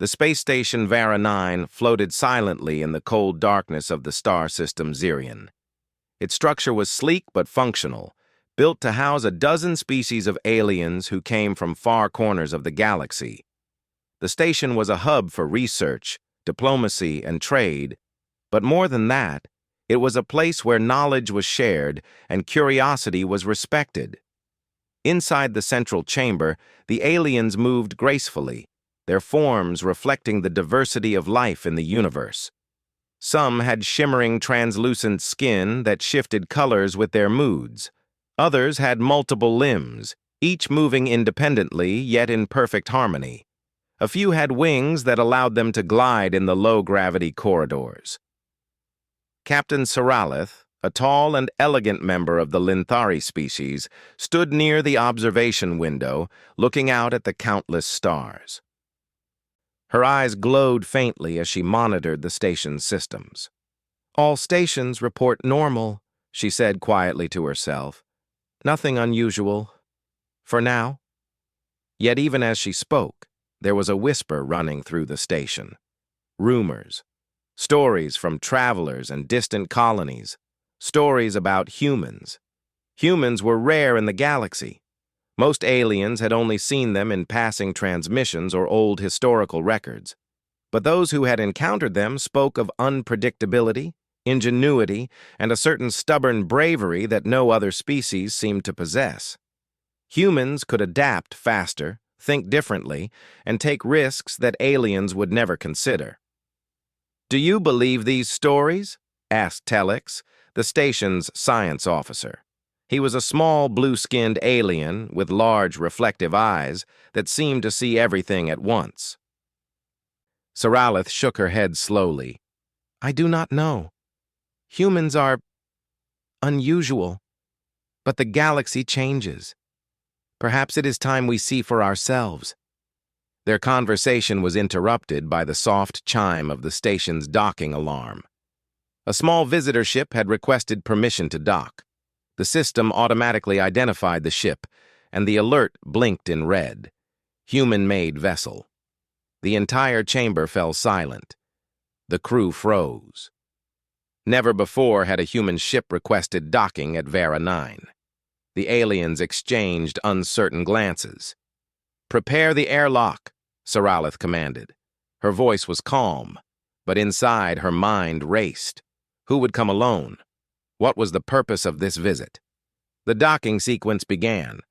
The space station Vara 9 floated silently in the cold darkness of the star system Xerion. Its structure was sleek but functional, built to house a dozen species of aliens who came from far corners of the galaxy. The station was a hub for research, diplomacy, and trade, but more than that, it was a place where knowledge was shared and curiosity was respected. Inside the central chamber, the aliens moved gracefully, their forms reflecting the diversity of life in the universe. Some had shimmering translucent skin that shifted colors with their moods. Others had multiple limbs, each moving independently yet in perfect harmony. A few had wings that allowed them to glide in the low-gravity corridors. Captain Saralith, a tall and elegant member of the Linthari species, stood near the observation window, looking out at the countless stars. Her eyes glowed faintly as she monitored the station's systems. "All stations report normal," she said quietly to herself. "Nothing unusual. For now." Yet even as she spoke, there was a whisper running through the station. Rumors. Stories from travelers and distant colonies. Stories about humans. Humans were rare in the galaxy. Most aliens had only seen them in passing transmissions or old historical records. But those who had encountered them spoke of unpredictability, ingenuity, and a certain stubborn bravery that no other species seemed to possess. Humans could adapt faster, think differently, and take risks that aliens would never consider. "Do you believe these stories?" asked Telex, the station's science officer. He was a small, blue-skinned alien with large, reflective eyes that seemed to see everything at once. Saralith shook her head slowly. "I do not know. Humans are unusual, but the galaxy changes. Perhaps it is time we see for ourselves." Their conversation was interrupted by the soft chime of the station's docking alarm. A small visitor ship had requested permission to dock. The system automatically identified the ship, and the alert blinked in red. Human-made vessel. The entire chamber fell silent. The crew froze. Never before had a human ship requested docking at Vara 9. The aliens exchanged uncertain glances. "Prepare the airlock," Saralith commanded. Her voice was calm, but inside her mind raced. Who would come alone? What was the purpose of this visit? The docking sequence began.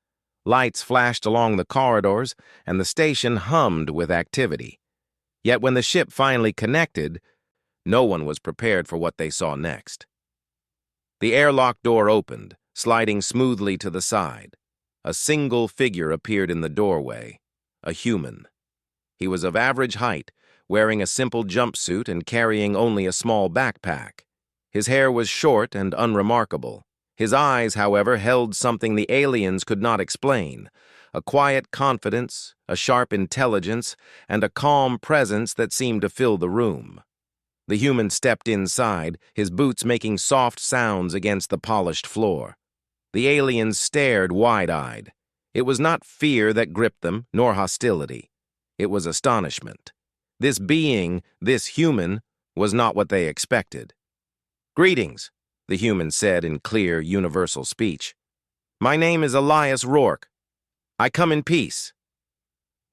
Lights flashed along the corridors, and the station hummed with activity. Yet when the ship finally connected, no one was prepared for what they saw next. The airlock door opened, sliding smoothly to the side. A single figure appeared in the doorway, a human. He was of average height, wearing a simple jumpsuit and carrying only a small backpack. His hair was short and unremarkable. His eyes, however, held something the aliens could not explain, a quiet confidence, a sharp intelligence, and a calm presence that seemed to fill the room. The human stepped inside, his boots making soft sounds against the polished floor. The aliens stared wide-eyed. It was not fear that gripped them, nor hostility. It was astonishment. This being, this human, was not what they expected. "Greetings," the human said in clear, universal speech. "My name is Elias Rourke. I come in peace."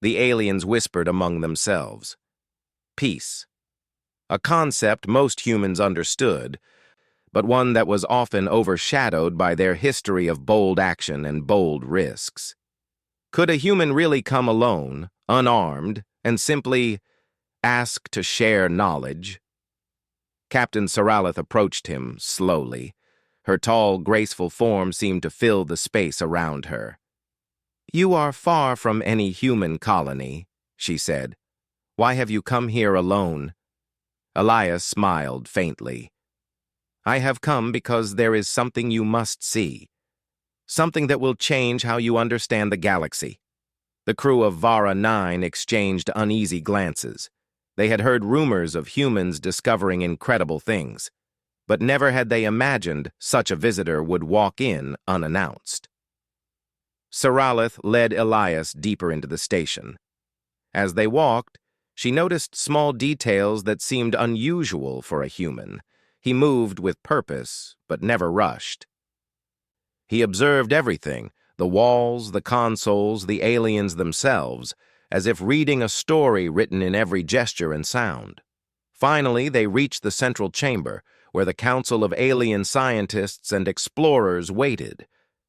The aliens whispered among themselves. Peace. A concept most humans understood, but one that was often overshadowed by their history of bold action and bold risks. Could a human really come alone, unarmed, and simply ask to share knowledge? Captain Saralith approached him slowly. Her tall, graceful form seemed to fill the space around her. "You are far from any human colony," she said. "Why have you come here alone?" Elias smiled faintly. "I have come because there is something you must see. Something that will change how you understand the galaxy." The crew of Vara 9 exchanged uneasy glances. They had heard rumors of humans discovering incredible things, but never had they imagined such a visitor would walk in unannounced. Saralith led Elias deeper into the station. As they walked, She noticed small details that seemed unusual for a human. He moved with purpose, but never rushed. He observed everything, the walls, the consoles, the aliens themselves, as if reading a story written in every gesture and sound. Finally, they reached the central chamber, where the council of alien scientists and explorers waited.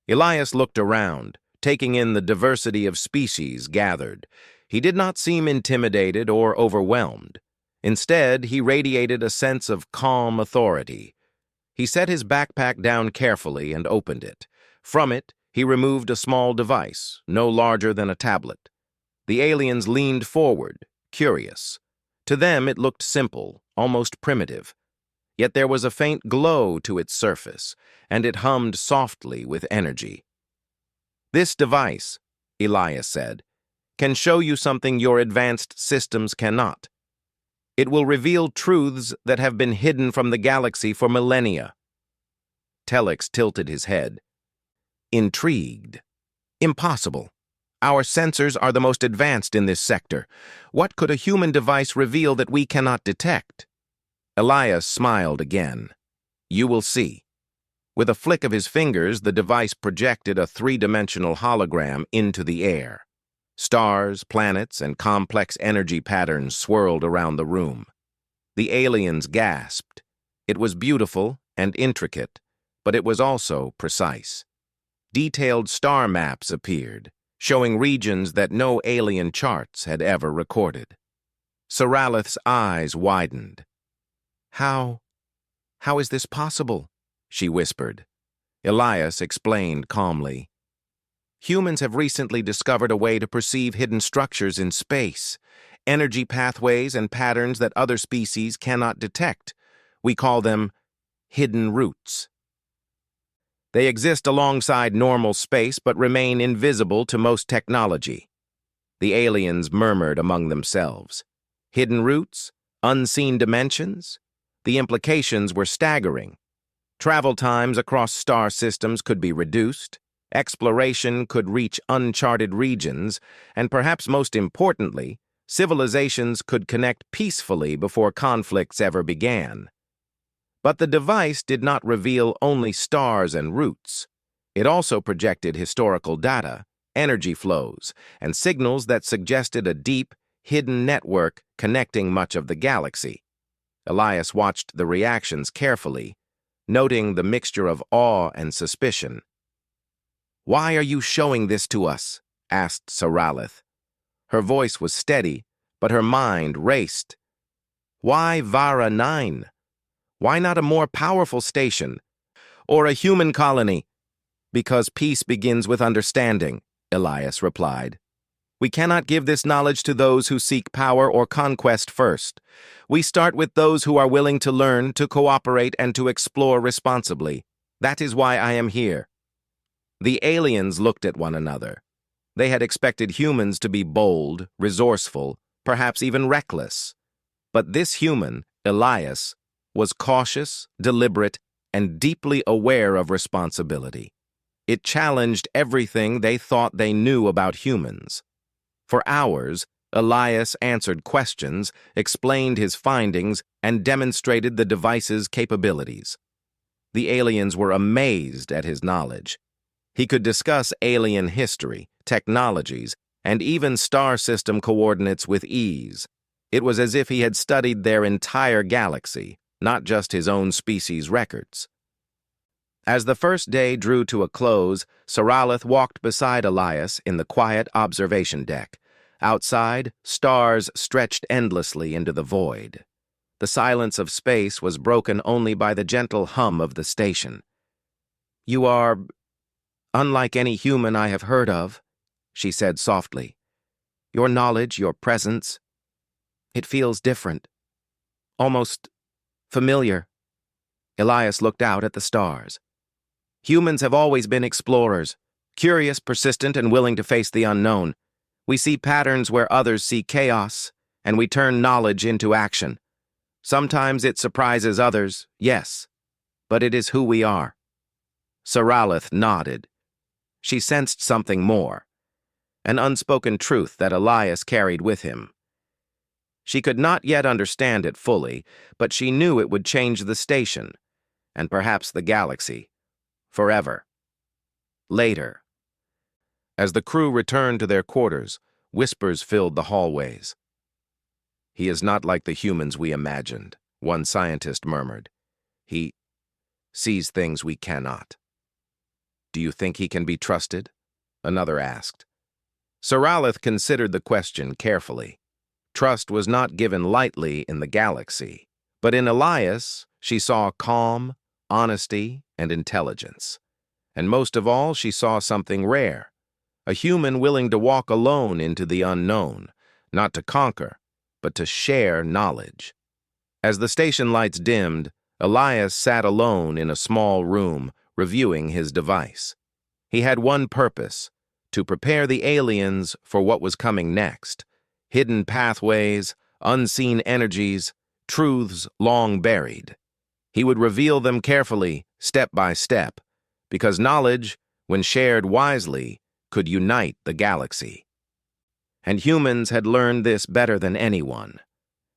Elias looked around, taking in the diversity of species gathered. He did not seem intimidated or overwhelmed. Instead, he radiated a sense of calm authority. He set his backpack down carefully and opened it. From it, he removed a small device, no larger than a tablet. The aliens leaned forward, curious. To them, it looked simple, almost primitive. Yet there was a faint glow to its surface, and it hummed softly with energy. "This device," Elias said, "can show you something your advanced systems cannot. It will reveal truths that have been hidden from the galaxy for millennia." Telex tilted his head. Intrigued. "Impossible. Our sensors are the most advanced in this sector. What could a human device reveal that we cannot detect?" Elias smiled again. "You will see." With a flick of his fingers, the device projected a three-dimensional hologram into the air. Stars, planets, and complex energy patterns swirled around the room. The aliens gasped. It was beautiful and intricate, but it was also precise. Detailed star maps appeared, showing regions that no alien charts had ever recorded. Saralith's eyes widened. How is this possible?" she whispered. Elias explained calmly. "Humans have recently discovered a way to perceive hidden structures in space, energy pathways and patterns that other species cannot detect. We call them hidden routes. They exist alongside normal space but remain invisible to most technology." The aliens murmured among themselves. Hidden routes? Unseen dimensions? The implications were staggering. Travel times across star systems could be reduced, exploration could reach uncharted regions, and perhaps most importantly, civilizations could connect peacefully before conflicts ever began. But the device did not reveal only stars and routes. It also projected historical data, energy flows, and signals that suggested a deep, hidden network connecting much of the galaxy. Elias watched the reactions carefully, noting the mixture of awe and suspicion. "Why are you showing this to us?" asked Saralith. Her voice was steady, but her mind raced. "Why Vara 9? Why not a more powerful station? Or a human colony?" "Because peace begins with understanding," Elias replied. "We cannot give this knowledge to those who seek power or conquest first. We start with those who are willing to learn, to cooperate, and to explore responsibly. That is why I am here." The aliens looked at one another. They had expected humans to be bold, resourceful, perhaps even reckless. But this human, Elias, was cautious, deliberate, and deeply aware of responsibility. It challenged everything they thought they knew about humans. For hours, Elias answered questions, explained his findings, and demonstrated the device's capabilities. The aliens were amazed at his knowledge. He could discuss alien history, technologies, and even star system coordinates with ease. It was as if he had studied their entire galaxy, not just his own species' records. As the first day drew to a close, Saralith walked beside Elias in the quiet observation deck. Outside, stars stretched endlessly into the void. The silence of space was broken only by the gentle hum of the station. "You are unlike any human I have heard of," she said softly. "Your knowledge, your presence, it feels different, almost familiar." Elias looked out at the stars. "Humans have always been explorers, curious, persistent, and willing to face the unknown. We see patterns where others see chaos, and we turn knowledge into action. Sometimes it surprises others, yes, but it is who we are." Saralith nodded. She sensed something more, an unspoken truth that Elias carried with him. She could not yet understand it fully, but she knew it would change the station, and perhaps the galaxy, forever. Later. As the crew returned to their quarters, whispers filled the hallways. "He is not like the humans we imagined," one scientist murmured. "He sees things we cannot." "Do you think he can be trusted?" another asked. Saralith considered the question carefully. Trust was not given lightly in the galaxy, but in Elias she saw calm, honesty, and intelligence. And most of all, she saw something rare, a human willing to walk alone into the unknown, not to conquer, but to share knowledge. As the station lights dimmed, Elias sat alone in a small room, reviewing his device. He had one purpose: to prepare the aliens for what was coming next. Hidden pathways, unseen energies, truths long buried. He would reveal them carefully, step by step, because knowledge, when shared wisely, could unite the galaxy. And humans had learned this better than anyone.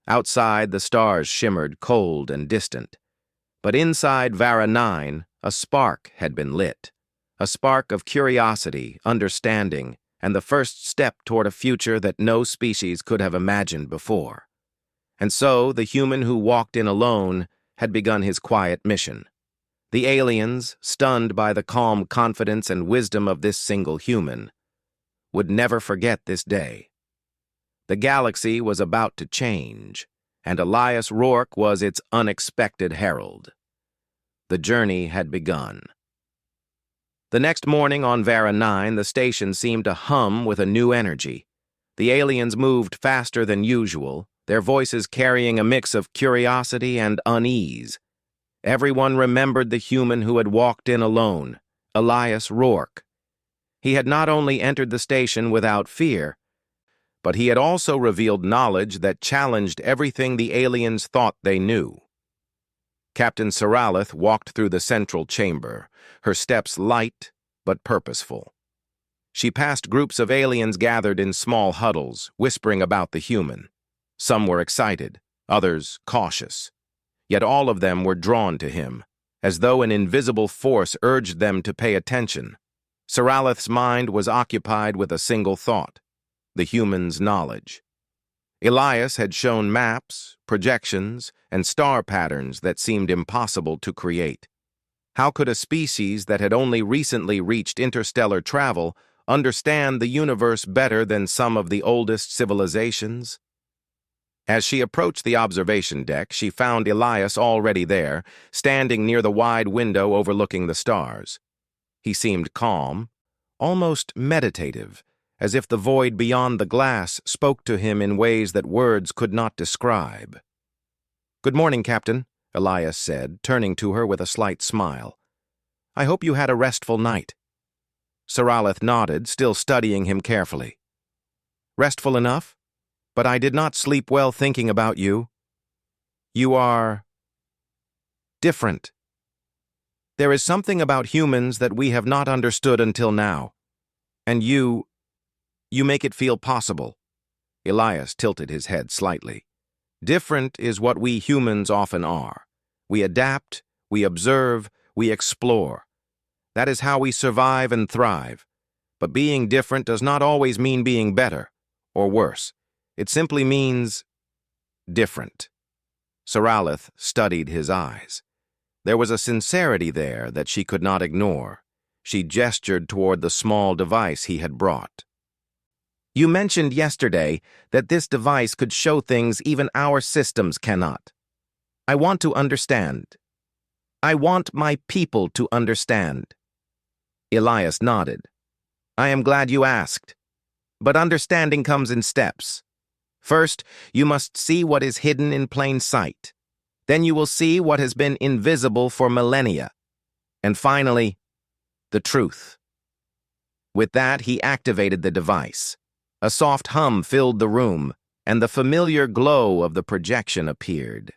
Outside, the stars shimmered cold and distant. But inside Vara 9, a spark had been lit. A spark of curiosity, understanding, and the first step toward a future that no species could have imagined before. And so, the human who walked in alone had begun his quiet mission. The aliens, stunned by the calm confidence and wisdom of this single human, would never forget this day. The galaxy was about to change, and Elias Rourke was its unexpected herald. The journey had begun. The next morning on Vara 9, the station seemed to hum with a new energy. The aliens moved faster than usual, their voices carrying a mix of curiosity and unease. Everyone remembered the human who had walked in alone, Elias Rourke. He had not only entered the station without fear, but he had also revealed knowledge that challenged everything the aliens thought they knew. Captain Saralith walked through the central chamber, her steps light but purposeful. She passed groups of aliens gathered in small huddles, whispering about the human. Some were excited, others cautious. Yet all of them were drawn to him, as though an invisible force urged them to pay attention. Saralith's mind was occupied with a single thought: the human's knowledge. Elias had shown maps, projections, and star patterns that seemed impossible to create. How could a species that had only recently reached interstellar travel understand the universe better than some of the oldest civilizations? As she approached the observation deck, she found Elias already there, standing near the wide window overlooking the stars. He seemed calm, almost meditative, as if the void beyond the glass spoke to him in ways that words could not describe. "Good morning, Captain," Elias said, turning to her with a slight smile. "I hope you had a restful night." Saralith nodded, still studying him carefully. "Restful enough, but I did not sleep well thinking about you. You are different. There is something about humans that we have not understood until now, and you make it feel possible." Elias tilted his head slightly. "Different is what we humans often are. We adapt, we observe, we explore. That is how we survive and thrive. But being different does not always mean being better, or worse. It simply means different." Saralith studied his eyes. There was a sincerity there that she could not ignore. She gestured toward the small device he had brought. "You mentioned yesterday that this device could show things even our systems cannot. I want to understand. I want my people to understand." Elias nodded. "I am glad you asked. But understanding comes in steps. First, you must see what is hidden in plain sight. Then you will see what has been invisible for millennia. And finally, the truth." With that, he activated the device. A soft hum filled the room, and the familiar glow of the projection appeared.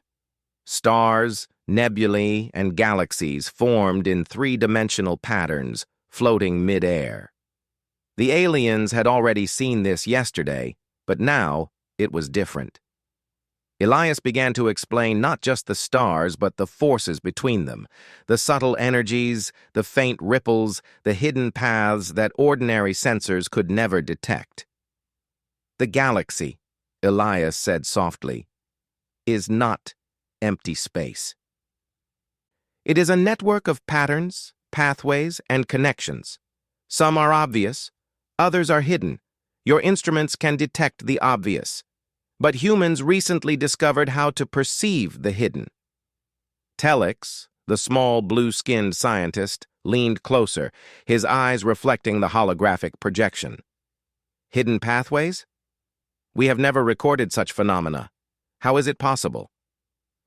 Stars, nebulae, and galaxies formed in three-dimensional patterns, floating mid-air. The aliens had already seen this yesterday, but now it was different. Elias began to explain not just the stars, but the forces between them, the subtle energies, the faint ripples, the hidden paths that ordinary sensors could never detect. The galaxy, Elias said softly, is not empty space. It is a network of patterns, pathways, and connections. Some are obvious, others are hidden. Your instruments can detect the obvious. But humans recently discovered how to perceive the hidden. Telex, the small blue-skinned scientist, leaned closer, his eyes reflecting the holographic projection. Hidden pathways? We have never recorded such phenomena. How is it possible?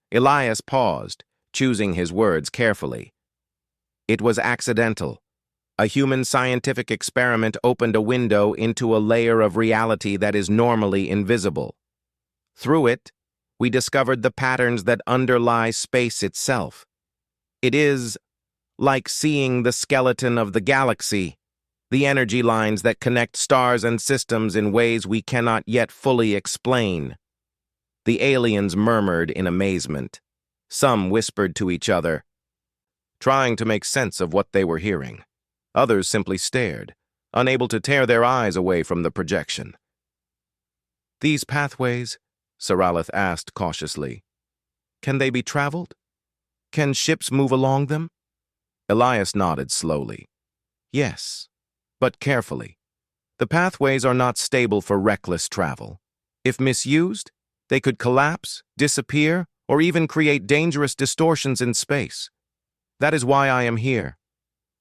Elias paused, choosing his words carefully. It was accidental. A human scientific experiment opened a window into a layer of reality that is normally invisible. Through it, we discovered the patterns that underlie space itself. It is like seeing the skeleton of the galaxy, the energy lines that connect stars and systems in ways we cannot yet fully explain. The aliens murmured in amazement. Some whispered to each other, trying to make sense of what they were hearing. Others simply stared, unable to tear their eyes away from the projection. These pathways, Saralith asked cautiously, can they be traveled? Can ships move along them? Elias nodded slowly. Yes, but carefully. The pathways are not stable for reckless travel. If misused, they could collapse, disappear, or even create dangerous distortions in space. That is why I am here.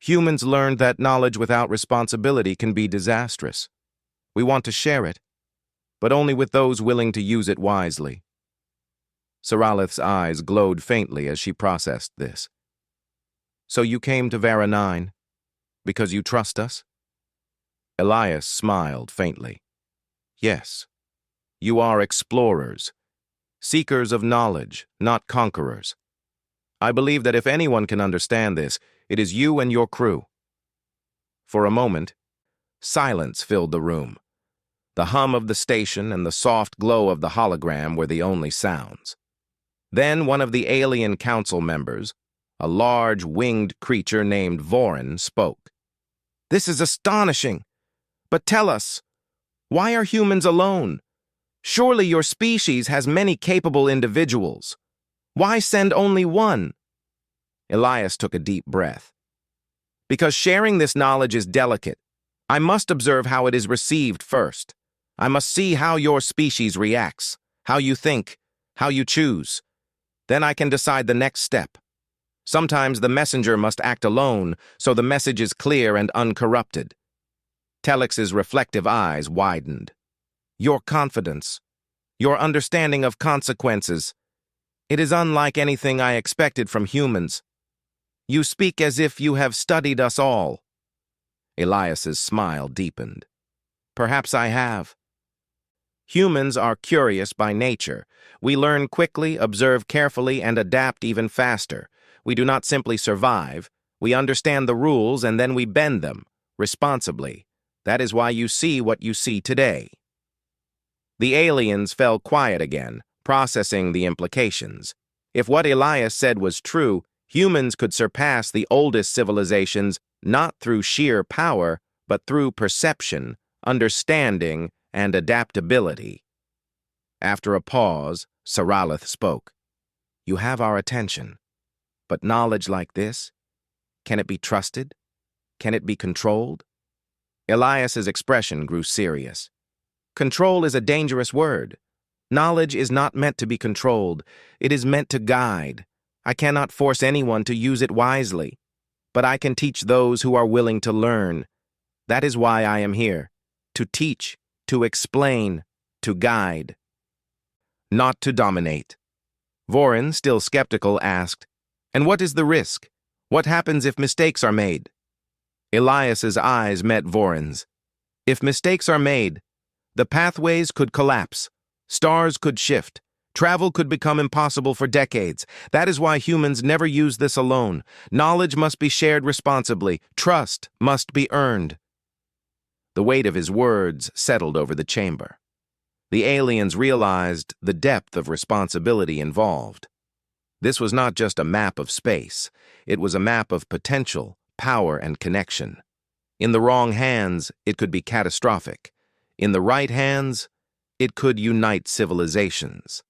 Humans learned that knowledge without responsibility can be disastrous. We want to share it, but only with those willing to use it wisely. Saralith's eyes glowed faintly as she processed this. So you came to Vera 9 because you trust us? Elias smiled faintly. Yes, you are explorers, seekers of knowledge, not conquerors. I believe that if anyone can understand this, it is you and your crew. For a moment, silence filled the room. The hum of the station and the soft glow of the hologram were the only sounds. Then one of the alien council members, a large winged creature named Vorin, spoke. This is astonishing. But tell us, why are humans alone? Surely your species has many capable individuals. Why send only one? Elias took a deep breath. Because sharing this knowledge is delicate. I must observe how it is received first. I must see how your species reacts, how you think, how you choose. Then I can decide the next step. Sometimes the messenger must act alone, so the message is clear and uncorrupted. Telex's reflective eyes widened. Your confidence, your understanding of consequences. It is unlike anything I expected from humans. You speak as if you have studied us all. Elias's smile deepened. Perhaps I have. Humans are curious by nature. We learn quickly, observe carefully, and adapt even faster. We do not simply survive. We understand the rules and then we bend them, responsibly. That is why you see what you see today. The aliens fell quiet again, processing the implications. If what Elias said was true, humans could surpass the oldest civilizations not through sheer power, but through perception, understanding, and adaptability. After a pause, Saralith spoke. You have our attention. But knowledge like this, can it be trusted? Can it be controlled? Elias's expression grew serious. Control is a dangerous word. Knowledge is not meant to be controlled. It is meant to guide. I cannot force anyone to use it wisely, but I can teach those who are willing to learn. That is why I am here, to teach, to explain, to guide. Not to dominate. Vorin, still skeptical, asked, and what is the risk? What happens if mistakes are made? Elias's eyes met Vorin's. If mistakes are made, the pathways could collapse, stars could shift, travel could become impossible for decades. That is why humans never use this alone. Knowledge must be shared responsibly. Trust must be earned. The weight of his words settled over the chamber. The aliens realized the depth of responsibility involved. This was not just a map of space. It was a map of potential, power, and connection. In the wrong hands, it could be catastrophic. In the right hands, it could unite civilizations.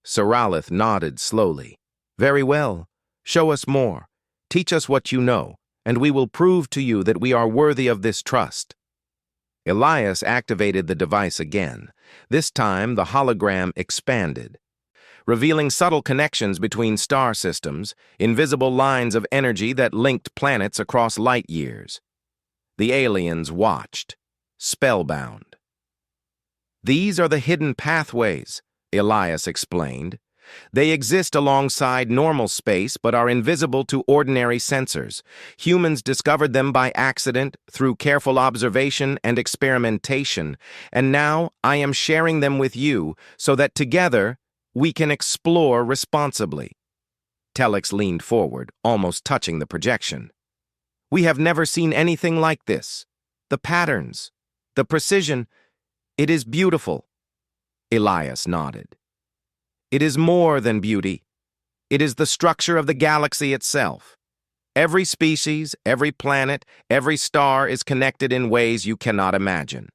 Saralith nodded slowly. Very well. Show us more. Teach us what you know, and we will prove to you that we are worthy of this trust. Elias activated the device again. This time, the hologram expanded, revealing subtle connections between star systems, invisible lines of energy that linked planets across light years. The aliens watched, spellbound. These are the hidden pathways, Elias explained. They exist alongside normal space but are invisible to ordinary sensors. Humans discovered them by accident through careful observation and experimentation, and now I am sharing them with you so that together we can explore responsibly. Telex leaned forward, almost touching the projection. We have never seen anything like this. The patterns, the precision, it is beautiful. Elias nodded. It is more than beauty. It is the structure of the galaxy itself. Every species, every planet, every star is connected in ways you cannot imagine.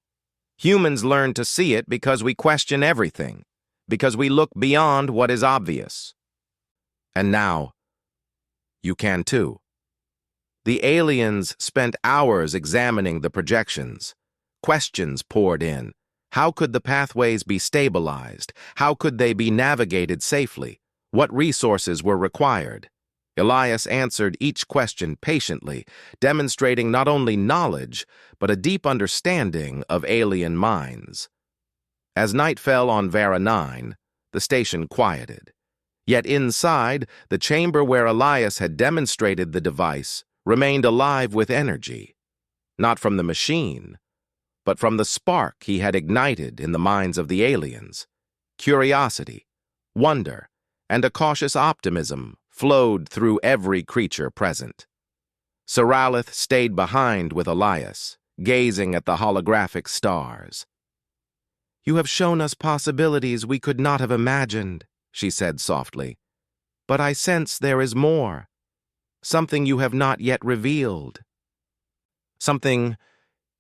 Humans learn to see it because we question everything, because we look beyond what is obvious. And now, you can too. The aliens spent hours examining the projections. Questions poured in. How could the pathways be stabilized? How could they be navigated safely? What resources were required? Elias answered each question patiently, demonstrating not only knowledge, but a deep understanding of alien minds. As night fell on Vera 9, the station quieted. Yet inside, the chamber where Elias had demonstrated the device remained alive with energy. Not from the machine, but from the spark he had ignited in the minds of the aliens. Curiosity, wonder, and a cautious optimism flowed through every creature present. Saralith stayed behind with Elias, gazing at the holographic stars. You have shown us possibilities we could not have imagined, she said softly. But I sense there is more. Something you have not yet revealed. Something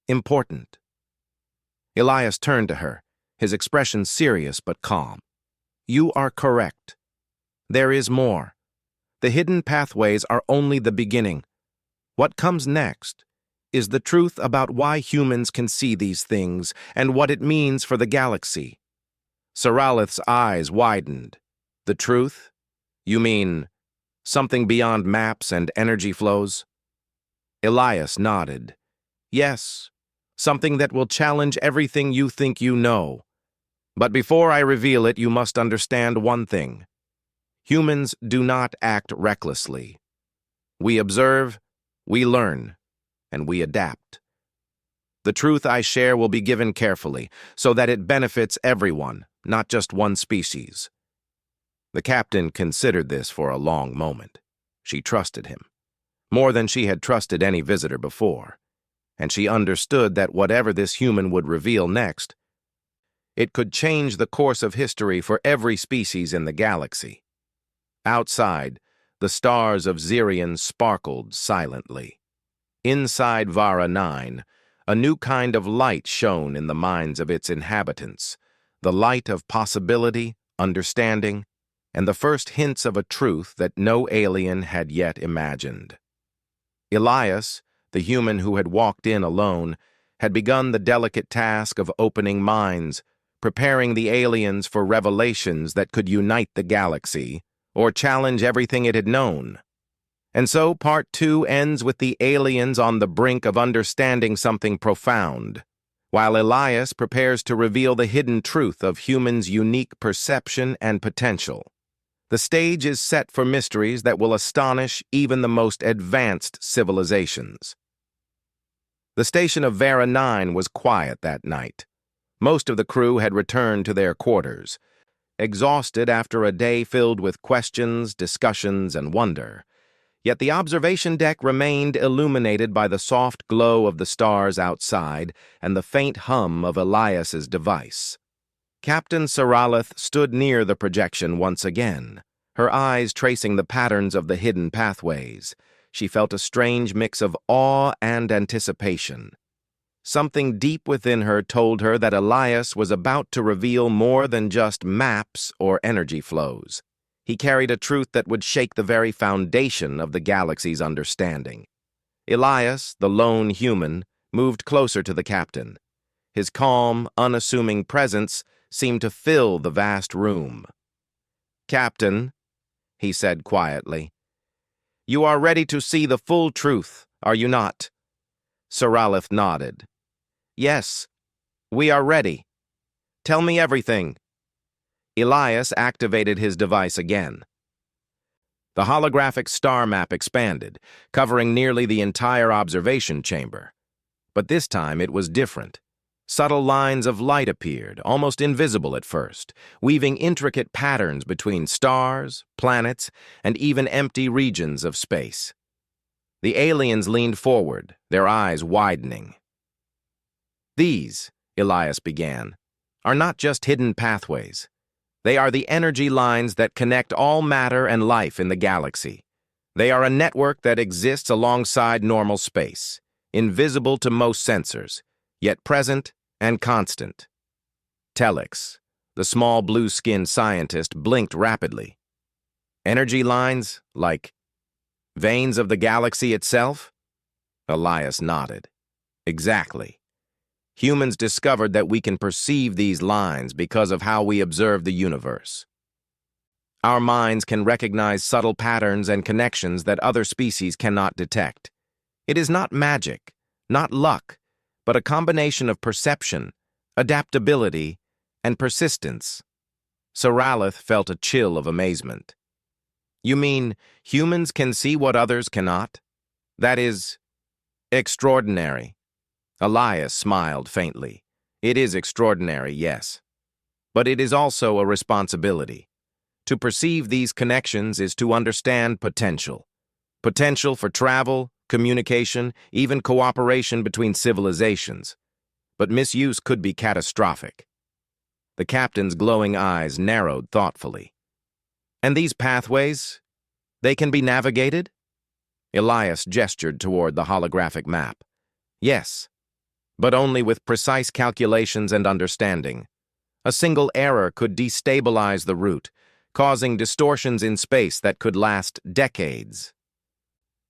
important. Elias turned to her, his expression serious but calm. You are correct. There is more. The hidden pathways are only the beginning. What comes next is the truth about why humans can see these things and what it means for the galaxy. Saralith's eyes widened. The truth? You mean something beyond maps and energy flows? Elias nodded. Yes. Something that will challenge everything you think you know. But before I reveal it, you must understand one thing. Humans do not act recklessly. We observe, we learn, and we adapt. The truth I share will be given carefully, so that it benefits everyone, not just one species. The captain considered this for a long moment. She trusted him, more than she had trusted any visitor before. And she understood that whatever this human would reveal next, it could change the course of history for every species in the galaxy. Outside, the stars of Zirion sparkled silently. Inside Vara 9, a new kind of light shone in the minds of its inhabitants, the light of possibility, understanding, and the first hints of a truth that no alien had yet imagined. Elias, the human who had walked in alone, had begun the delicate task of opening minds, preparing the aliens for revelations that could unite the galaxy, or challenge everything it had known. And so Part 2 ends with the aliens on the brink of understanding something profound, while Elias prepares to reveal the hidden truth of humans' unique perception and potential. The stage is set for mysteries that will astonish even the most advanced civilizations. The station of Vera 9 was quiet that night. Most of the crew had returned to their quarters, exhausted after a day filled with questions, discussions, and wonder. Yet the observation deck remained illuminated by the soft glow of the stars outside and the faint hum of Elias's device. Captain Saralith stood near the projection once again, her eyes tracing the patterns of the hidden pathways. She felt a strange mix of awe and anticipation. Something deep within her told her that Elias was about to reveal more than just maps or energy flows. He carried a truth that would shake the very foundation of the galaxy's understanding. Elias, the lone human, moved closer to the captain. His calm, unassuming presence seemed to fill the vast room. "Captain," he said quietly, "you are ready to see the full truth, are you not?" Saralith nodded. "Yes, we are ready. Tell me everything." Elias activated his device again. The holographic star map expanded, covering nearly the entire observation chamber. But this time it was different. Subtle lines of light appeared, almost invisible at first, weaving intricate patterns between stars, planets, and even empty regions of space. The aliens leaned forward, their eyes widening. "These," Elias began, "are not just hidden pathways. They are the energy lines that connect all matter and life in the galaxy. They are a network that exists alongside normal space, invisible to most sensors, yet present and constant." Telex, the small blue-skinned scientist, blinked rapidly. "Energy lines, like veins of the galaxy itself?" Elias nodded. "Exactly. Humans discovered that we can perceive these lines because of how we observe the universe. Our minds can recognize subtle patterns and connections that other species cannot detect. It is not magic, not luck, but a combination of perception, adaptability, and persistence." Saralith felt a chill of amazement. "You mean humans can see what others cannot? That is extraordinary." Elias smiled faintly. "It is extraordinary, yes. But it is also a responsibility. To perceive these connections is to understand potential. Potential for travel, communication, even cooperation between civilizations. But misuse could be catastrophic." The captain's glowing eyes narrowed thoughtfully. "And these pathways, they can be navigated?" Elias gestured toward the holographic map. "Yes, but only with precise calculations and understanding. A single error could destabilize the route, causing distortions in space that could last decades.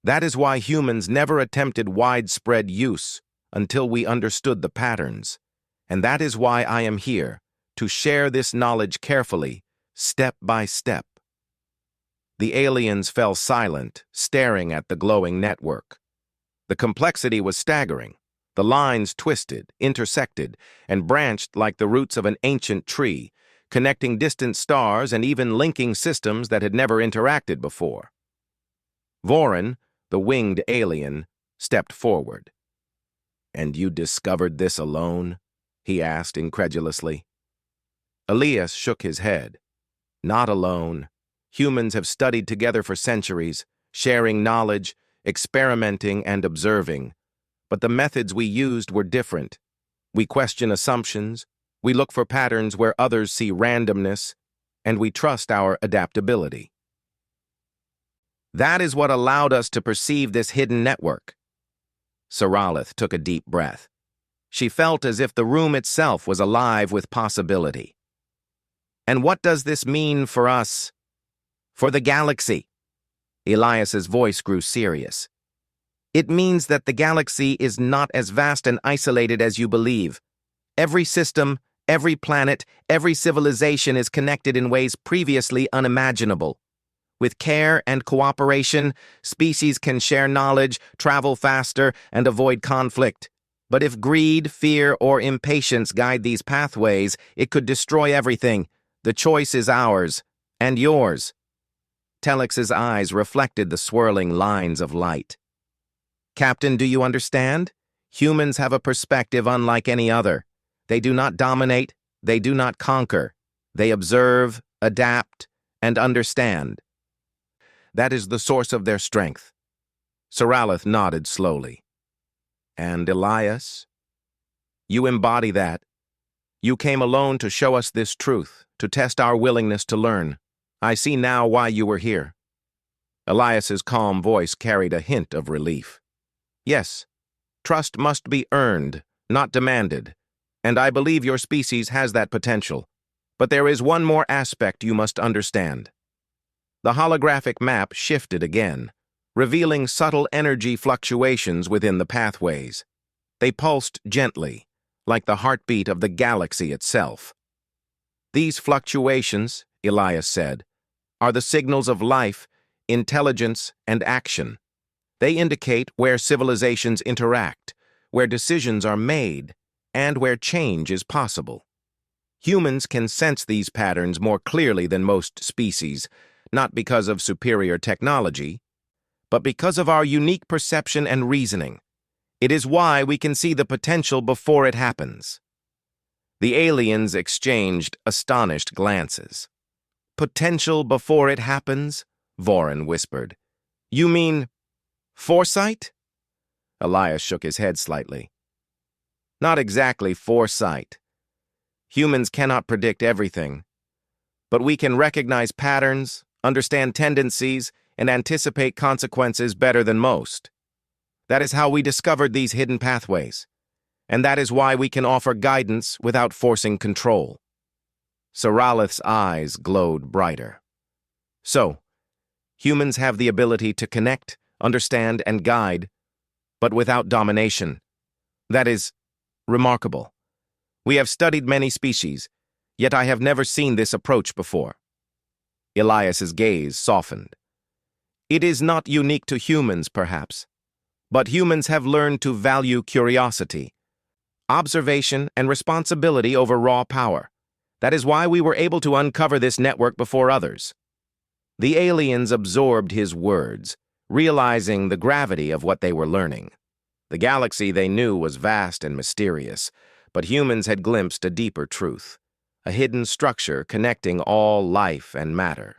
That is why humans never attempted widespread use until we understood the patterns. And that is why I am here, to share this knowledge carefully, step by step." The aliens fell silent, staring at the glowing network. The complexity was staggering. The lines twisted, intersected, and branched like the roots of an ancient tree, connecting distant stars and even linking systems that had never interacted before. Vorin, the winged alien, stepped forward. "And you discovered this alone?" he asked incredulously. Elias shook his head. "Not alone. Humans have studied together for centuries, sharing knowledge, experimenting, and observing. But the methods we used were different. We question assumptions, we look for patterns where others see randomness, and we trust our adaptability. That is what allowed us to perceive this hidden network." Saralith took a deep breath. She felt as if the room itself was alive with possibility. "And what does this mean for us? For the galaxy?" Elias's voice grew serious. "It means that the galaxy is not as vast and isolated as you believe. Every system, every planet, every civilization is connected in ways previously unimaginable. With care and cooperation, species can share knowledge, travel faster, and avoid conflict. But if greed, fear, or impatience guide these pathways, it could destroy everything. The choice is ours, and yours." Telex's eyes reflected the swirling lines of light. "Captain, do you understand? Humans have a perspective unlike any other. They do not dominate, they do not conquer. They observe, adapt, and understand. That is the source of their strength." Saralith nodded slowly. "And Elias? You embody that. You came alone to show us this truth, to test our willingness to learn. I see now why you were here. Elias's calm voice carried a hint of relief. Yes, trust must be earned, not demanded, and I believe your species has that potential. But there is one more aspect you must understand. The holographic map shifted again, revealing subtle energy fluctuations within the pathways. They pulsed gently, like the heartbeat of the galaxy itself. These fluctuations, Elias said, are the signals of life, intelligence, and action. They indicate where civilizations interact, where decisions are made, and where change is possible. Humans can sense these patterns more clearly than most species, not because of superior technology, but because of our unique perception and reasoning. It is why we can see the potential before it happens. The aliens exchanged astonished glances. Potential before it happens? Vorin whispered. You mean foresight? Elias shook his head slightly. Not exactly foresight. Humans cannot predict everything, but we can recognize patterns, understand tendencies, and anticipate consequences better than most. That is how we discovered these hidden pathways, and that is why we can offer guidance without forcing control. Saralith's eyes glowed brighter. So, humans have the ability to connect, understand, and guide, but without domination. That is remarkable. We have studied many species, yet I have never seen this approach before. Elias's gaze softened. It is not unique to humans, perhaps, but humans have learned to value curiosity, observation, and responsibility over raw power. That is why we were able to uncover this network before others. The aliens absorbed his words, realizing the gravity of what they were learning. The galaxy they knew was vast and mysterious, but humans had glimpsed a deeper truth, a hidden structure connecting all life and matter.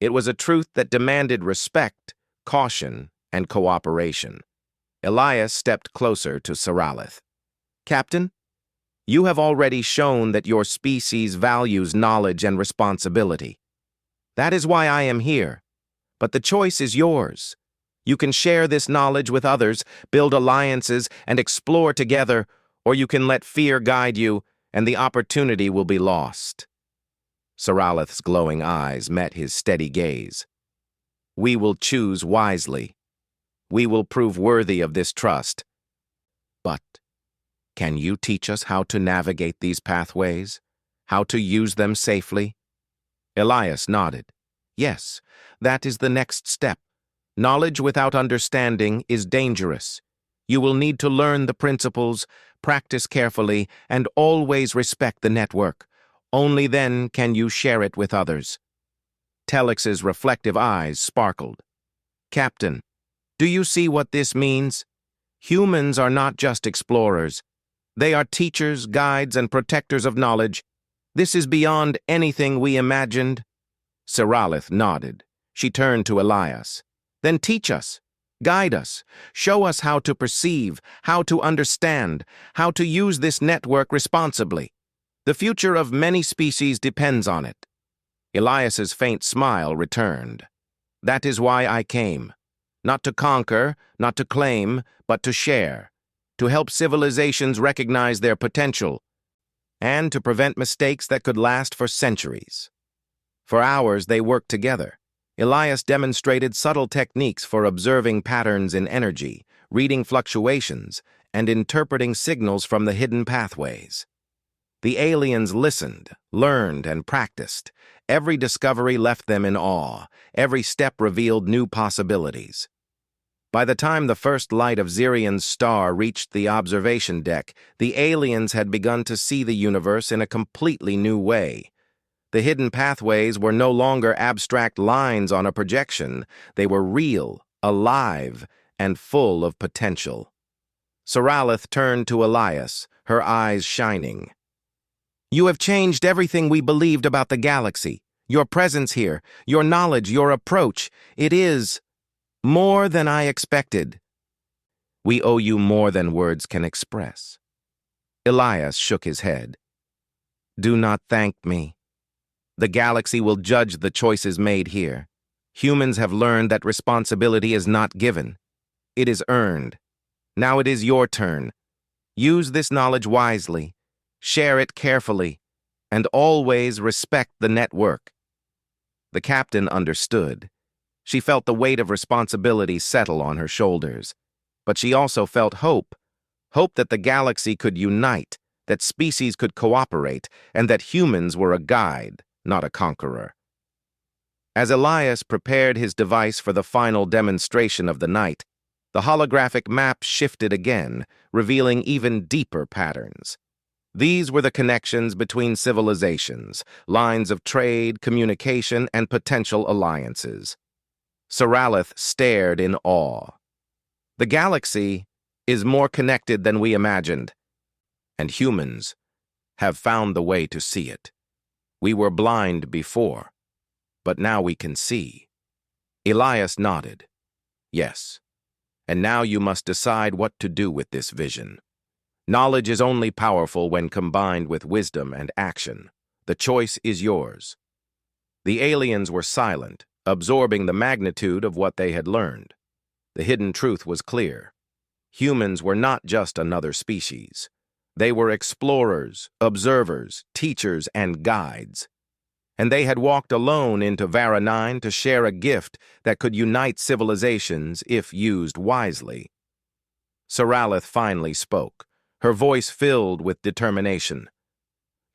It was a truth that demanded respect, caution, and cooperation. Elias stepped closer to Saralith. Captain, you have already shown that your species values knowledge and responsibility. That is why I am here. But the choice is yours. You can share this knowledge with others, build alliances, and explore together, or you can let fear guide you, and the opportunity will be lost. Saralith's glowing eyes met his steady gaze. We will choose wisely. We will prove worthy of this trust. But can you teach us how to navigate these pathways? How to use them safely? Elias nodded. Yes, that is the next step. Knowledge without understanding is dangerous. You will need to learn the principles, practice carefully, and always respect the network. Only then can you share it with others. Telex's reflective eyes sparkled. Captain, do you see what this means? Humans are not just explorers. They are teachers, guides, and protectors of knowledge. This is beyond anything we imagined. Saralith nodded. She turned to Elias. Then teach us, guide us, show us how to perceive, how to understand, how to use this network responsibly. The future of many species depends on it. Elias's faint smile returned. That is why I came. Not to conquer, not to claim, but to share. To help civilizations recognize their potential, and to prevent mistakes that could last for centuries. For hours they worked together. Elias demonstrated subtle techniques for observing patterns in energy, reading fluctuations, and interpreting signals from the hidden pathways. The aliens listened, learned, and practiced. Every discovery left them in awe. Every step revealed new possibilities. By the time the first light of Zirion's star reached the observation deck, the aliens had begun to see the universe in a completely new way. The hidden pathways were no longer abstract lines on a projection. They were real, alive, and full of potential. Saralith turned to Elias, her eyes shining. You have changed everything we believed about the galaxy. Your presence here, your knowledge, your approach. It is more than I expected. We owe you more than words can express. Elias shook his head. Do not thank me. The galaxy will judge the choices made here. Humans have learned that responsibility is not given. It is earned. Now it is your turn. Use this knowledge wisely, share it carefully, and always respect the network. The captain understood. She felt the weight of responsibility settle on her shoulders. But she also felt hope. Hope that the galaxy could unite, that species could cooperate, and that humans were a guide, not a conqueror. As Elias prepared his device for the final demonstration of the night, the holographic map shifted again, revealing even deeper patterns. These were the connections between civilizations, lines of trade, communication, and potential alliances. Saralith stared in awe. The galaxy is more connected than we imagined, and humans have found the way to see it. We were blind before, but now we can see. Elias nodded. Yes, and now you must decide what to do with this vision. Knowledge is only powerful when combined with wisdom and action. The choice is yours. The aliens were silent, absorbing the magnitude of what they had learned. The hidden truth was clear. Humans were not just another species. They were explorers, observers, teachers, and guides. And they had walked alone into Vara 9 to share a gift that could unite civilizations if used wisely. Saralith finally spoke, her voice filled with determination.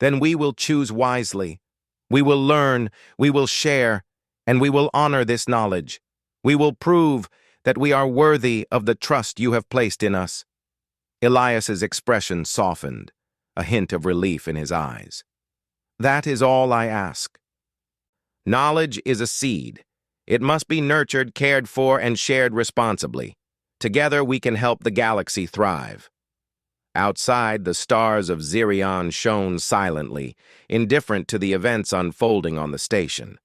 Then we will choose wisely. We will learn, we will share, and we will honor this knowledge. We will prove that we are worthy of the trust you have placed in us. Elias's expression softened, a hint of relief in his eyes. That is all I ask. Knowledge is a seed. It must be nurtured, cared for, and shared responsibly. Together we can help the galaxy thrive. Outside, the stars of Zirion shone silently, indifferent to the events unfolding on the station.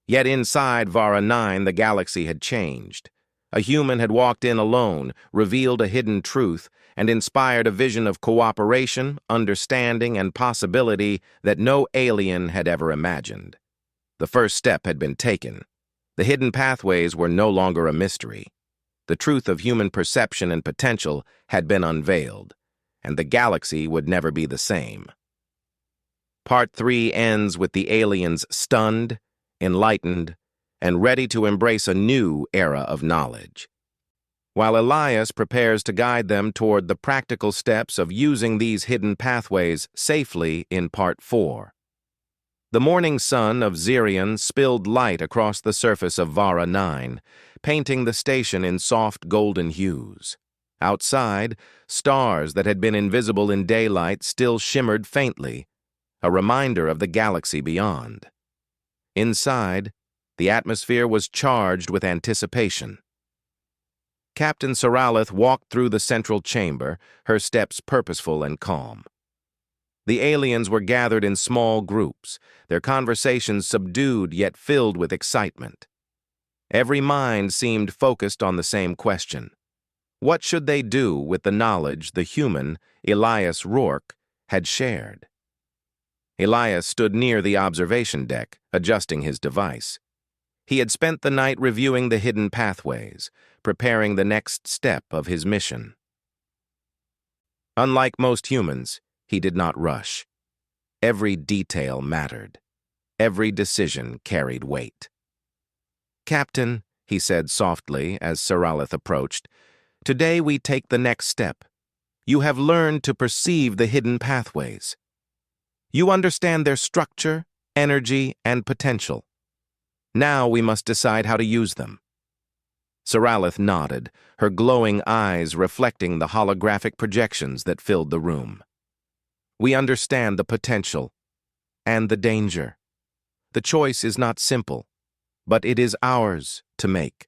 Yet inside Vara 9, the galaxy had changed. A human had walked in alone, revealed a hidden truth, and inspired a vision of cooperation, understanding, and possibility that no alien had ever imagined. The first step had been taken. The hidden pathways were no longer a mystery. The truth of human perception and potential had been unveiled, and the galaxy would never be the same. Part 3 ends with the aliens stunned, enlightened, and ready to embrace a new era of knowledge, while Elias prepares to guide them toward the practical steps of using these hidden pathways safely in Part 4. The morning sun of Zirion spilled light across the surface of Vara 9, painting the station in soft golden hues. Outside, stars that had been invisible in daylight still shimmered faintly, a reminder of the galaxy beyond. Inside, the atmosphere was charged with anticipation. Captain Saralith walked through the central chamber, her steps purposeful and calm. The aliens were gathered in small groups, their conversations subdued yet filled with excitement. Every mind seemed focused on the same question. What should they do with the knowledge the human, Elias Rourke, had shared? Elias stood near the observation deck, adjusting his device. He had spent the night reviewing the hidden pathways, preparing the next step of his mission. Unlike most humans, he did not rush. Every detail mattered. Every decision carried weight. "Captain," he said softly as Saralith approached, "today we take the next step. You have learned to perceive the hidden pathways. You understand their structure, energy, and potential. Now we must decide how to use them." Saralith nodded, her glowing eyes reflecting the holographic projections that filled the room. "We understand the potential and the danger. The choice is not simple, but it is ours to make."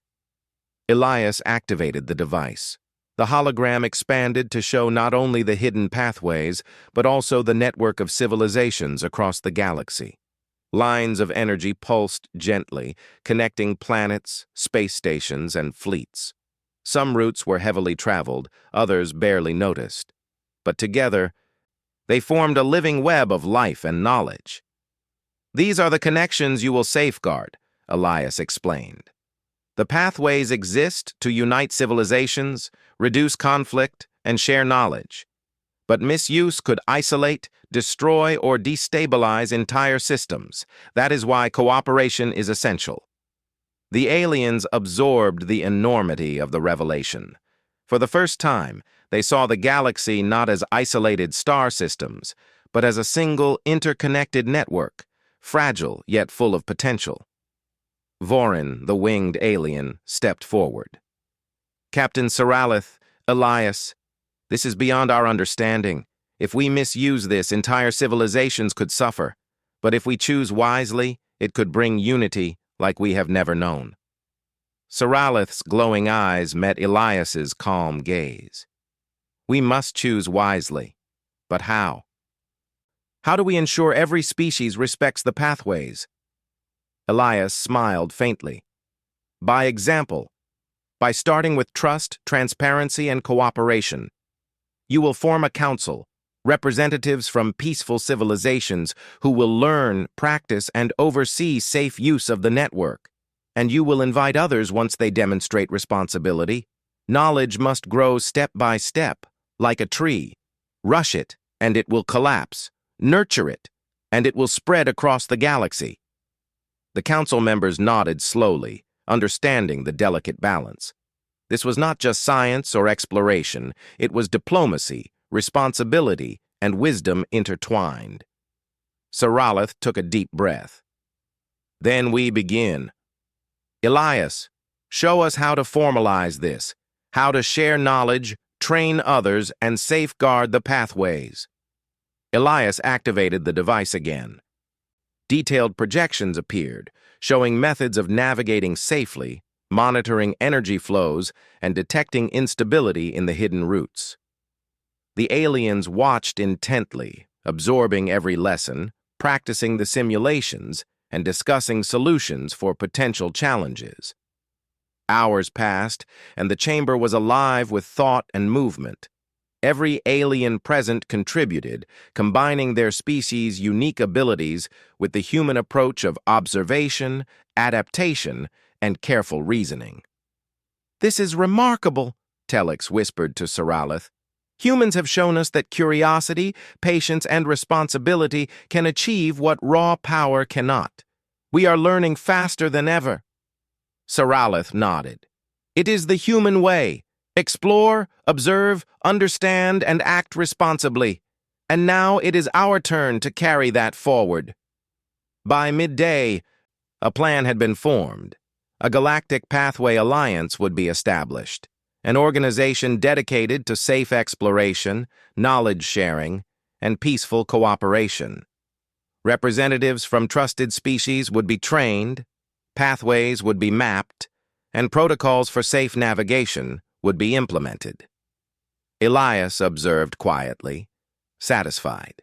Elias activated the device. The hologram expanded to show not only the hidden pathways, but also the network of civilizations across the galaxy. Lines of energy pulsed gently, connecting planets, space stations, and fleets. Some routes were heavily traveled, others barely noticed. But together, They formed a living web of life and knowledge. These are the connections you will safeguard, Elias explained. The pathways exist to unite civilizations, reduce conflict, and share knowledge. But misuse could isolate, destroy, or destabilize entire systems. That is why cooperation is essential. The aliens absorbed the enormity of the revelation. For the first time, they saw the galaxy not as isolated star systems, but as a single interconnected network, fragile yet full of potential. Vorin, the winged alien, stepped forward. Captain Saralith, Elias, this is beyond our understanding. If we misuse this, entire civilizations could suffer. But if we choose wisely, it could bring unity like we have never known. Saralith's glowing eyes met Elias's calm gaze. We must choose wisely. But how? How do we ensure every species respects the pathways? Elias smiled faintly. By example. By starting with trust, transparency, and cooperation. You will form a council, representatives from peaceful civilizations who will learn, practice, and oversee safe use of the network. And you will invite others once they demonstrate responsibility. Knowledge must grow step by step, like a tree. Rush it, and it will collapse. Nurture it, and it will spread across the galaxy. The council members nodded slowly, understanding the delicate balance. This was not just science or exploration, it was diplomacy, responsibility, and wisdom intertwined. Saralith took a deep breath. Then we begin. Elias, show us how to formalize this, how to share knowledge, train others, and safeguard the pathways. Elias activated the device again. Detailed projections appeared, showing methods of navigating safely, monitoring energy flows, and detecting instability in the hidden routes. The aliens watched intently, absorbing every lesson, practicing the simulations, and discussing solutions for potential challenges. Hours passed, and the chamber was alive with thought and movement. Every alien present contributed, combining their species' unique abilities with the human approach of observation, adaptation, and careful reasoning. This is remarkable, Telix whispered to Saralith. Humans have shown us that curiosity, patience, and responsibility can achieve what raw power cannot. We are learning faster than ever. Saralith nodded. It is the human way. Explore, observe, understand, and act responsibly. And now it is our turn to carry that forward. By midday, a plan had been formed. A Galactic Pathway Alliance would be established, an organization dedicated to safe exploration, knowledge sharing, and peaceful cooperation. Representatives from trusted species would be trained, pathways would be mapped, and protocols for safe navigation would be implemented. Elias observed quietly, satisfied.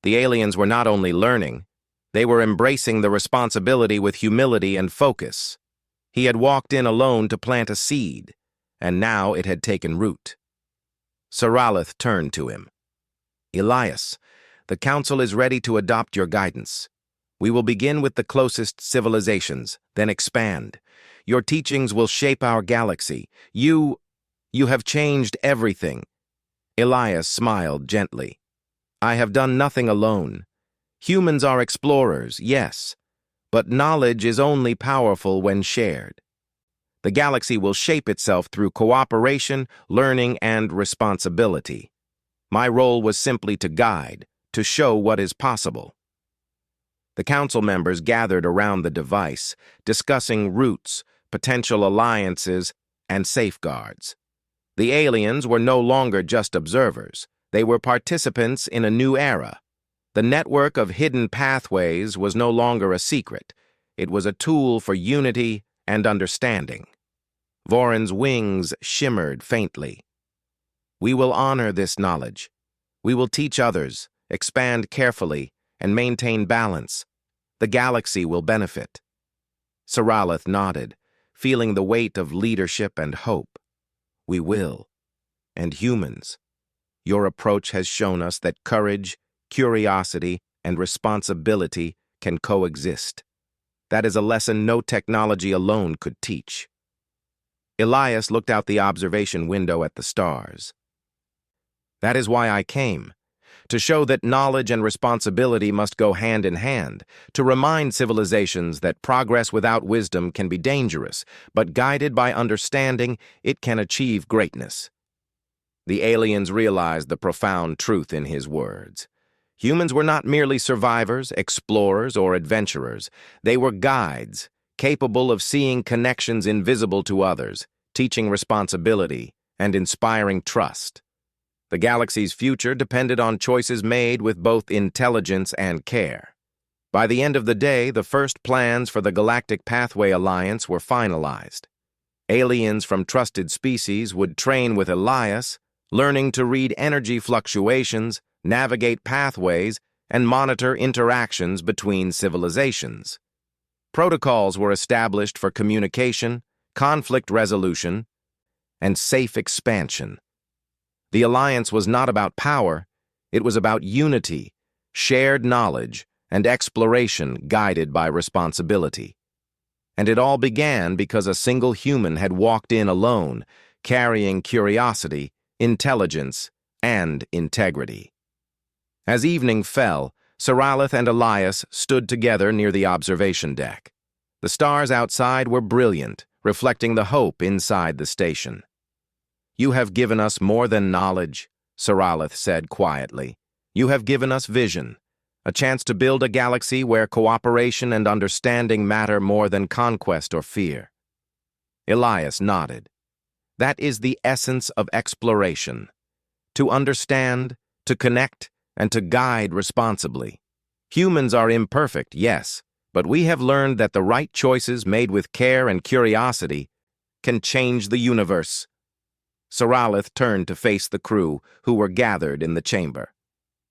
The aliens were not only learning, they were embracing the responsibility with humility and focus. He had walked in alone to plant a seed, and now it had taken root. Saralith turned to him. Elias, the Council is ready to adopt your guidance. We will begin with the closest civilizations, then expand. Your teachings will shape our galaxy. You have changed everything. Elias smiled gently. I have done nothing alone. Humans are explorers, yes, but knowledge is only powerful when shared. The galaxy will shape itself through cooperation, learning, and responsibility. My role was simply to guide, to show what is possible. The council members gathered around the device, discussing routes, potential alliances, and safeguards. The aliens were no longer just observers. They were participants in a new era. The network of hidden pathways was no longer a secret. It was a tool for unity and understanding. Vorin's wings shimmered faintly. We will honor this knowledge. We will teach others, expand carefully, and maintain balance. The galaxy will benefit. Saralith nodded, feeling the weight of leadership and hope. We will. And humans, Your approach has shown us that courage, curiosity, and responsibility can coexist. That is a lesson no technology alone could teach. Elias looked out the observation window at the stars. That is why I came, to show that knowledge and responsibility must go hand in hand, to remind civilizations that progress without wisdom can be dangerous, but guided by understanding, it can achieve greatness. The aliens realized the profound truth in his words. Humans were not merely survivors, explorers, or adventurers. They were guides, capable of seeing connections invisible to others, teaching responsibility, and inspiring trust. The galaxy's future depended on choices made with both intelligence and care. By the end of the day, the first plans for the Galactic Pathway Alliance were finalized. Aliens from trusted species would train with Elias, learning to read energy fluctuations, navigate pathways, and monitor interactions between civilizations. Protocols were established for communication, conflict resolution, and safe expansion. The alliance was not about power, it was about unity, shared knowledge, and exploration guided by responsibility. And it all began because a single human had walked in alone, carrying curiosity, intelligence, and integrity. As evening fell, Saralith and Elias stood together near the observation deck. The stars outside were brilliant, reflecting the hope inside the station. "You have given us more than knowledge," Saralith said quietly. "You have given us vision, a chance to build a galaxy where cooperation and understanding matter more than conquest or fear." Elias nodded. That is the essence of exploration. To understand, to connect, and to guide responsibly. Humans are imperfect, yes, but we have learned that the right choices made with care and curiosity can change the universe. Saralith turned to face the crew, who were gathered in the chamber.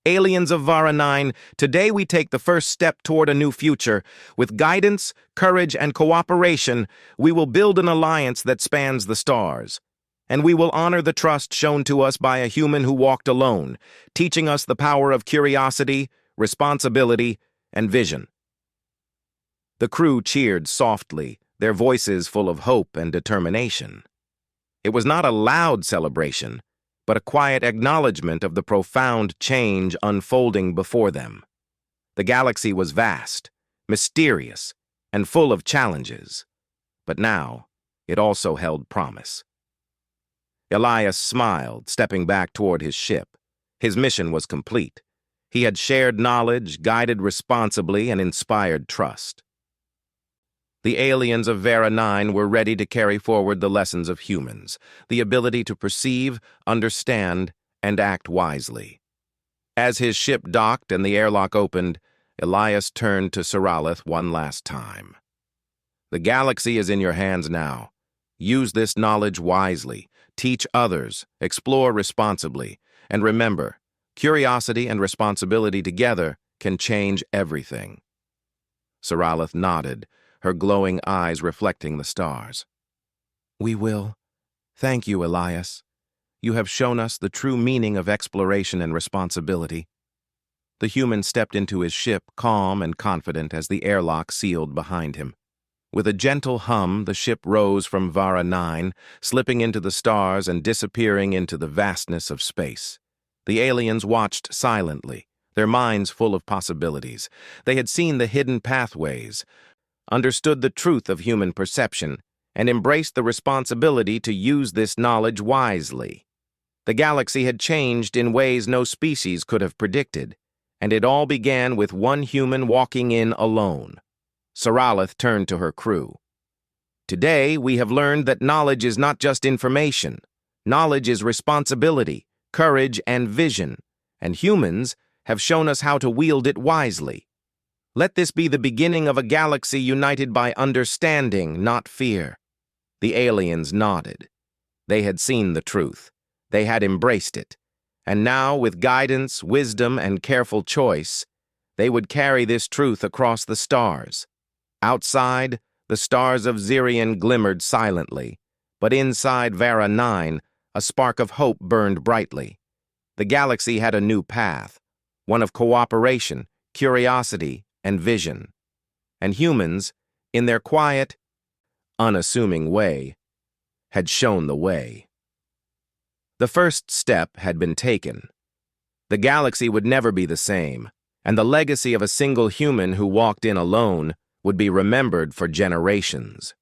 "Aliens of Vara 9, today we take the first step toward a new future. With guidance, courage, and cooperation, we will build an alliance that spans the stars. And we will honor the trust shown to us by a human who walked alone, teaching us the power of curiosity, responsibility, and vision." The crew cheered softly, their voices full of hope and determination. It was not a loud celebration, but a quiet acknowledgement of the profound change unfolding before them. The galaxy was vast, mysterious, and full of challenges. But now, it also held promise. Elias smiled, stepping back toward his ship. His mission was complete. He had shared knowledge, guided responsibly, and inspired trust. The aliens of Vara 9 were ready to carry forward the lessons of humans, the ability to perceive, understand, and act wisely. As his ship docked and the airlock opened, Elias turned to Saralith one last time. "The galaxy is in your hands now. Use this knowledge wisely. Teach others, explore responsibly, and remember, curiosity and responsibility together can change everything." Saralith nodded, her glowing eyes reflecting the stars. "We will. Thank you, Elias. You have shown us the true meaning of exploration and responsibility." The human stepped into his ship, calm and confident as the airlock sealed behind him. With a gentle hum, the ship rose from Vara 9, slipping into the stars and disappearing into the vastness of space. The aliens watched silently, their minds full of possibilities. They had seen the hidden pathways, understood the truth of human perception, and embraced the responsibility to use this knowledge wisely. The galaxy had changed in ways no species could have predicted, and it all began with one human walking in alone. Saralith turned to her crew. "Today, we have learned that knowledge is not just information. Knowledge is responsibility, courage, and vision, and humans have shown us how to wield it wisely. Let this be the beginning of a galaxy united by understanding, not fear." The aliens nodded. They had seen the truth. They had embraced it. And now, with guidance, wisdom, and careful choice, they would carry this truth across the stars. Outside, the stars of Zirion glimmered silently, but inside Vara 9, a spark of hope burned brightly. The galaxy had a new path, one of cooperation, curiosity, and vision. And humans, in their quiet, unassuming way, had shown the way. The first step had been taken. The galaxy would never be the same, and the legacy of a single human who walked in alone would be remembered for generations.